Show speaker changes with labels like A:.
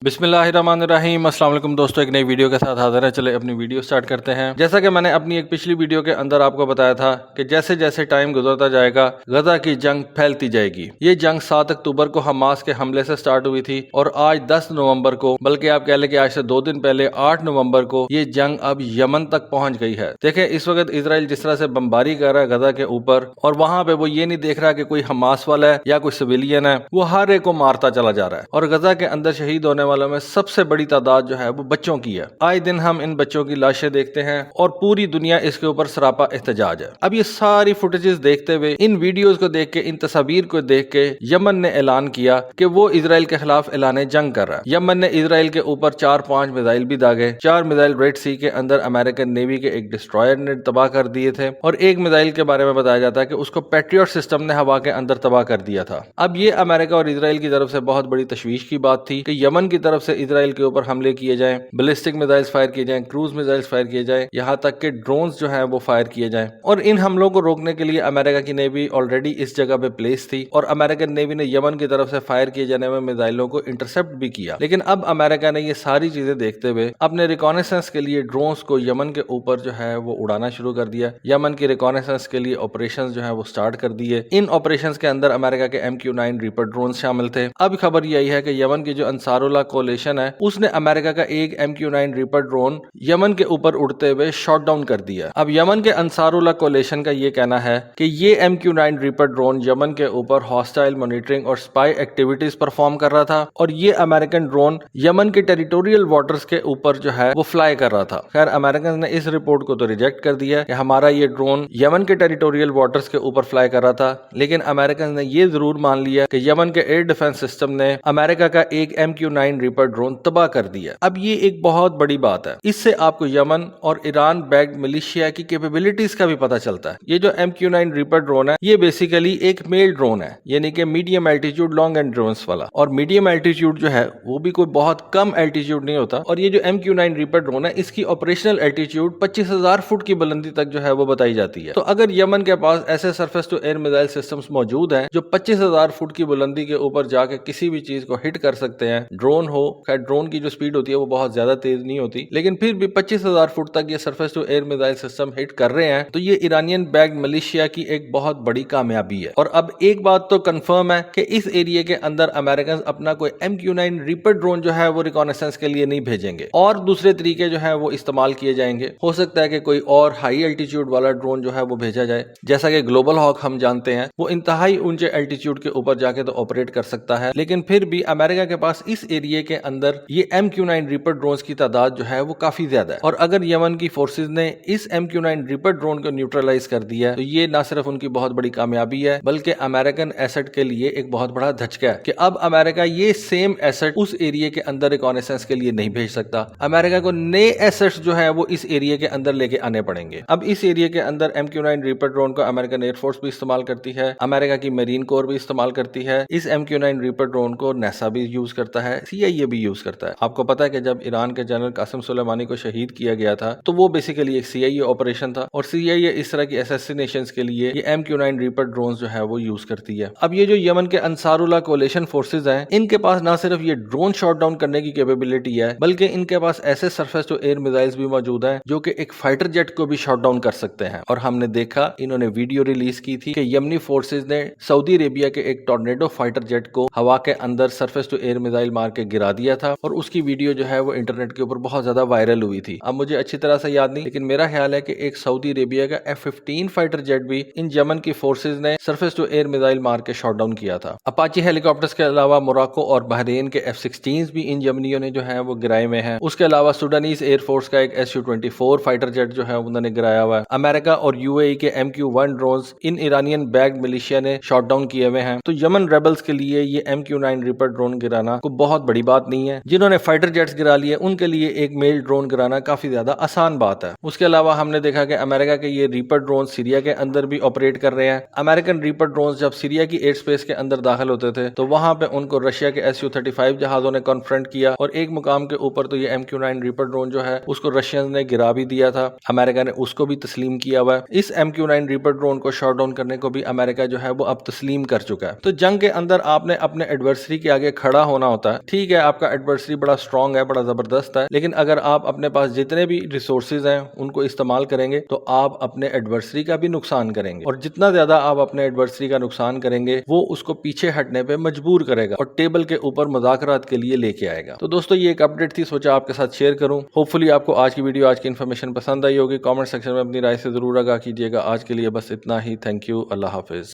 A: बिस्मिल्लाहिर्रहमानिर्रहीम। अस्सलाम वालेकुम दोस्तों, एक नई वीडियो के साथ हाजिर है। चले अपनी वीडियो स्टार्ट करते हैं। जैसा कि मैंने अपनी एक पिछली वीडियो के अंदर आपको बताया था कि जैसे जैसे टाइम गुजरता जाएगा गजा की जंग फैलती जाएगी। ये जंग 7 अक्टूबर को हमास के हमले से स्टार्ट हुई थी और आज 10 नवंबर को, बल्कि आप कह लें कि आज से 2 दिन पहले 8 नवंबर को ये जंग अब यमन तक पहुंच गई है। देखें, इस वक्त इसराइल जिस तरह से बमबारी कर रहा है गजा के ऊपर, और वहां पे वो ये नहीं देख रहा कि कोई हमास वाला है या कोई सिविलियन है, वो हर एक को मारता चला जा रहा है। और गजा के अंदर शहीद होने वालों में सबसे बड़ी तादाद जो है वो बच्चों की है। आए दिन हम इन बच्चों की लाशें देखते हैं और पूरी दुनिया इसके ऊपर सरापा एहतजाज है। अब ये सारी फुटेजेस देखते हुए, इन वीडियोस को देख के, इन तस्वीर को देख के यमन ने ऐलान किया कि वो इसराइल के खिलाफ ऐलान जंग कर रहा है। यमन ने इसराइल के ऊपर 4-5 मिसाइल भी दागे। 4 मिसाइल रेड सी के अंदर अमेरिकन नेवी के एक डिस्ट्रॉयर ने तबाह कर दिए थे और एक मिसाइल के बारे में बताया जाता है कि उसको पैट्रियट सिस्टम ने हवा के अंदर तबाह कर दिया था। अब ये अमेरिका और इसराइल की तरफ से बहुत बड़ी तशवीश की बात थी कि यमन की तरफ से इसराइल के ऊपर हमले किए जाएं, बैलिस्टिक मिसाइल्स फायर किए जाएं, क्रूज मिसाइल्स फायर किए जाएं, यहां तक कि ड्रोन्स जो हैं वो फायर किए जाएं। और इन हमलों को रोकने के लिए अमेरिका की नेवी ऑलरेडी इस जगह पे प्लेस थी और अमेरिकन नेवी ने यमन की तरफ से फायर किए जाने वाले मिसाइलों को इंटरसेप्ट भी किया। लेकिन अब अमेरिका ने ये सारी चीजें देखते हुए अपने रिकॉनेसेंस के लिए ड्रोन्स को यमन के ऊपर जो है वो उड़ाना शुरू कर दिया। यमन की रिकॉनेसेंस के लिए ऑपरेशंस जो है वो स्टार्ट कर दिए। इन ऑपरेशंस के अंदर अमेरिका के MQ-9 रीपर ड्रोन शामिल थे। अब खबर यही है कि यमन की जो अंसारुल्लाह कोलिशन है उसने अमेरिका का एक MQ-9 रीपर ड्रोन यमन के ऊपर उड़ते हुए शॉट डाउन कर दिया। अब यमन के अंसारुल्लाह कोलिशन का ये कहना है कि ये MQ-9 रीपर ड्रोन यमन के ऊपर हॉस्टाइल मॉनिटरिंग और स्पाई एक्टिविटीज परफॉर्म कर रहा था और ये अमेरिकन ड्रोन यमन के टेरिटोरियल वाटर्स के ऊपर जो है वो फ्लाई कर रहा था। खैर, अमेरिकन ने इस रिपोर्ट को तो रिजेक्ट कर दिया कि हमारा ये ड्रोन यमन के टेरिटोरियल वाटर्स के ऊपर फ्लाई कर रहा था, लेकिन अमेरिकन ने ये जरूर मान लिया कि यमन के एयर डिफेंस सिस्टम ने अमेरिका का एक MQ-9 रीपर ड्रोन तबाह कर दिया। अब ये एक बहुत बड़ी बात है। इससे आपको यमन और ईरान बैक्ड मिलिशिया की कैपेबिलिटीज का भी पता चलता है। ये जो MQ-9 रीपर ड्रोन है ये बेसिकली एक मेल ड्रोन है, यानी कि मीडियम एल्टीट्यूड लॉन्ग एंड्योरेंस वाला। और मीडियम एल्टीट्यूड जो है वो भी कोई बहुत कम एल्टीट्यूड नहीं होता। और ये जो MQ-9 रीपर ड्रोन है इसकी ऑपरेशनल एल्टीट्यूड 25,000 फुट की बुलंदी तक जो है वो बताई जाती है। तो अगर यमन के पास ऐसे surface to air missile systems मौजूद हैं जो 25,000 फुट की बुलंदी के ऊपर जाके किसी भी चीज को हिट कर सकते हैं, ड्रोन हो, खैर ड्रोन की जो स्पीड होती है वो बहुत ज्यादा तेज नहीं होती, लेकिन फिर भी 25,000 फुट तक ये surface to air missile system hit कर रहे हैं, तो ये ईरानियन बैक्ड मिलिशिया की एक बहुत बड़ी कामयाबी है। और अब एक बात तो कंफर्म है कि इस एरिया के अंदर अमेरिकन अपना कोई MQ-9 रीपर ड्रोन जो है वो रिकॉनेसेंस के लिए नहीं भेजेंगे और दूसरे तरीके जो है वो इस्तेमाल किए जाएंगे। हो सकता है कि कोई और हाई एल्टीट्यूड वाला ड्रोन जो है वो भेजा जाए, जैसा कि ग्लोबल हॉक हम जानते हैं वो इंतहाई ऊंचे एल्टीट्यूड के ऊपर जाके तो ऑपरेट कर सकता है, लेकिन फिर भी अमेरिका के पास इस एरिया के अंदर ये MQ-9 रीपर ड्रोन्स की तादाद जो है वो काफी ज्यादा है। और अगर यमन की फोर्सेज ने इस MQ-9 रीपर ड्रोन को न्यूट्रलाइज कर दिया तो ये ना सिर्फ उनकी बहुत बड़ी कामयाबी है बल्कि अमेरिकन एसेट के लिए एक बहुत बड़ा धचका है कि अब अमेरिका ये सेम एसेट उस एरिया के अंदर रिकॉनेसेंस के लिए नहीं भेज सकता। अमेरिका को नए एसेट्स जो है वो इस एरिया के अंदर लेके आने पड़ेंगे। अब इस एरिया के अंदर MQ-9 रीपर ड्रोन को अमेरिकन एयरफोर्स भी इस्तेमाल करती है, अमेरिका की मरीन कोर भी इस्तेमाल करती है। इस MQ-9 रीपर ड्रोन को नासा भी यूज करता है, CIA भी यूज करता है। आपको पता है कि जब ईरान के जनरल कासिम सुलेमानी को शहीद किया गया था तो वो बेसिकली एक CIA ऑपरेशन था और CIA इस तरह की असैसिनेशंस के लिए ये MQ-9 रीपर ड्रोन जो है वो यूज करती है। अब ये जो यमन के अंसारुल्लाह कोलिशन फोर्सेज हैं, इनके पास ना सिर्फ ये ड्रोन शॉट डाउन करने की कैपेबिलिटी है बल्कि इनके पास ऐसे सरफेस टू एयर मिसाइल्स भी मौजूद हैं जो कि एक फाइटर जेट को भी शॉट डाउन कर सकते हैं। और हमने देखा, इन्होंने वीडियो रिलीज की थी कि यमनी फोर्सेज ने सऊदी अरेबिया के एक टॉर्नेडो फाइटर जेट को हवा के अंदर सरफेस टू एयर मिसाइल मार के गिरा दिया था और उसकी वीडियो जो है वो इंटरनेट के ऊपर बहुत ज्यादा वायरल हुई थी। अब मुझे अच्छी तरह से याद नहीं, लेकिन मेरा ख्याल है कि एक सऊदी अरेबिया का F-15 फाइटर जेट भी इन यमन की फोर्सेज ने सरफेस टू एयर मिसाइल मार के शॉट डाउन किया था। अपाची हेलीकॉप्टर्स के अलावा मोरक्को और बहरीन के F-16 भी इन यमनियों ने जो है वो गिराए में है। उसके अलावा सुडानीज एयरफोर्स का एक Su-24 फाइटर जेट जो है उन्होंने गिराया हुआ है। अमेरिका और UAE के MQ-1 ड्रोन्स इन ईरानियन बैक्ड मिलिशिया ने शॉट डाउन किए हुए हैं। तो यमन रेबल्स के लिए ये MQ-9 रीपर ड्रोन गिराना कोई बहुत बड़ी बात नहीं है। जिन्होंने फाइटर जेट्स गिरा लिए उनके लिए एक मेल ड्रोन गिराना काफी ज्यादा आसान बात है। उसके अलावा हमने देखा कि अमेरिका के ये रीपर ड्रोन सीरिया के अंदर भी ऑपरेट कर रहे हैं। अमेरिकन रीपर ड्रोन जब सीरिया की एयर स्पेस के अंदर दाखिल होते थे तो वहां पे उनको रशिया के Su-35 जहाजों ने कॉन्फ्रंट किया और एक मुकाम के ऊपर तो ये MQ-9 रीपर ड्रोन जो है उसको रशियंस ने गिरा भी दिया था। अमेरिका ने उसको भी तस्लीम किया हुआ है। इस MQ-9 रीपर ड्रोन को शॉट डाउन करने को भी अमेरिका जो है वो अब तस्लीम कर चुका है। तो जंग के अंदर आपने अपने एडवर्सरी के आगे खड़ा होना होता है। ठीक है, آپ کا ایڈورسری بڑا اسٹرانگ ہے، بڑا زبردست ہے، لیکن اگر آپ اپنے پاس جتنے بھی ریسورسز ہیں ان کو استعمال کریں گے تو آپ اپنے ایڈورسری کا بھی نقصان کریں گے، اور جتنا زیادہ آپ اپنے ایڈورسری کا نقصان کریں گے وہ اس کو پیچھے ہٹنے پہ مجبور کرے گا اور ٹیبل کے اوپر مذاکرات کے لیے لے کے آئے گا۔ تو دوستو یہ ایک اپڈیٹ تھی، سوچا آپ کے ساتھ شیئر کروں۔ ہوپ فلی آپ کو آج کی ویڈیو، آج کی انفارمیشن پسند آئی ہوگی۔ کامنٹ سیکشن میں اپنی رائے سے ضرور آگاہ کیجیے گا۔ آج کے لیے بس اتنا ہی، تھینک یو، اللہ حافظ۔